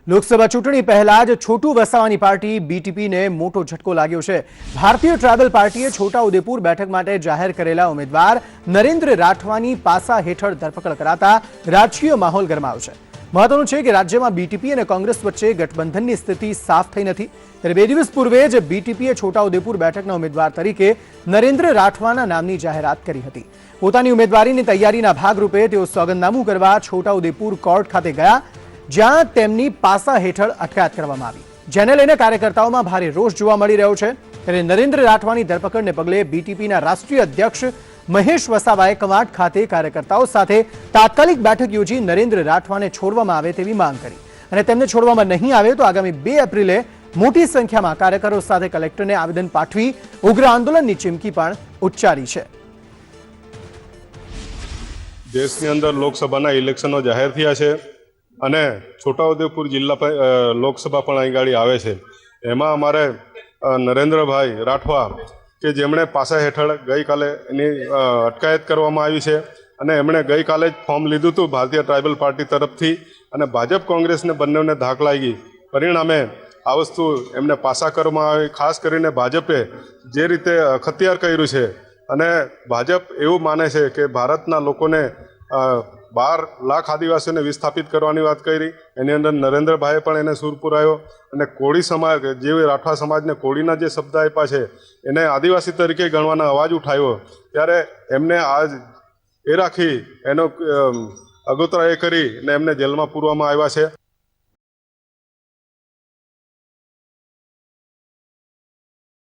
લોકસભા ચૂંટણી પહેલા જ છોટુ વસાવાની પાર્ટી બીટીપીને મોટો ઝટકો લાગ્યો છે। ભારતીય ટ્રાઇબલ પાર્ટીએ છોટાઉદેપુર બેઠક માટે જાહેર કરેલા ઉમેદવાર નરેન્દ્ર રાઠવાની પાસા હેઠળ ધરપકડ કરાતા રાજકીય માહોલ ગરમાયો છે। મહત્વનું છે કે રાજ્યમાં બીટીપી અને કોંગ્રેસ વચ્ચે ગઠબંધનની સ્થિતિ સાફ થઈ નથી, ત્યારે 2 દિવસ પૂર્વે જ બીટીપીએ છોટાઉદેપુર બેઠકના ઉમેદવાર તરીકે નરેન્દ્ર રાઠવાના નામની જાહેરાત કરી હતી। પોતાની ઉમેદવારીની તૈયારીના ભાગરૂપે તેઓ સોગંદનામું કરવા છોટાઉદેપુર કોર્ટ ખાતે ગયા, જ્યાં તેમની પાસા હેઠળ અટકાયત કરવામાં આવી, જેને લઈને કાર્યકર્તાઓમાં ભારે રોષ જોવા મળી રહ્યો છે। ત્યારે નરેન્દ્ર રાઠવાની ધરપકડને પગલે બીટીપીના રાષ્ટ્રીય અધ્યક્ષ મહેશ વસાવાએ કવાંટ ખાતે કાર્યકર્તાઓ સાથે તાત્કાલિક બેઠક યોજી નરેન્દ્ર રાઠવાને છોડવામાં આવે તેવી માંગ કરી અને તેમને છોડવામાં નહીં આવે તો આગામી 2 એપ્રિલે મોટી સંખ્યામાં કાર્યકરો સાથે કલેક્ટરને આવેદન પાઠવી ઉગ્ર આંદોલનની ચીમકી પણ ઉચ્ચારી છે। દેશની અંદર લોકસભાના ઇલેક્શનો જાહેર થયા છે અને છોટાઉદેપુર જિલ્લા લોકસભા પણ અહીં ગાડી આવે છે। એમાં અમારે નરેન્દ્રભાઈ રાઠવા કે જેમણે પાસા હેઠળ ગઈકાલે એની અટકાયત કરવામાં આવી છે અને એમણે ગઈકાલે જ ફોર્મ લીધું હતું ભારતીય ટ્રાઇબલ પાર્ટી તરફથી અને ભાજપ કોંગ્રેસને બંનેને ધાક લાગી, પરિણામે આ વસ્તુ એમને પાસા કરવામાં આવી। ખાસ કરીને ભાજપે જે રીતે અખત્યાર કર્યું છે અને ભાજપ એવું માને છે કે ભારતના લોકોને 12 લાખ આદિવાસીઓને વિસ્થાપિત કરવાની વાત કરી, એની અંદર નરેન્દ્રભાઈએ પણ એને સૂર પુરાયો અને કોળી સમાજ જે રાઠવા સમાજને કોળીના જે શબ્દ આપ્યા છે એને આદિવાસી તરીકે ગણવાનો અવાજ ઉઠાવ્યો, ત્યારે એમને આજ એ રાખી એનો આગોતરા એ કરીને એમને જેલમાં પૂરવામાં આવ્યા છે।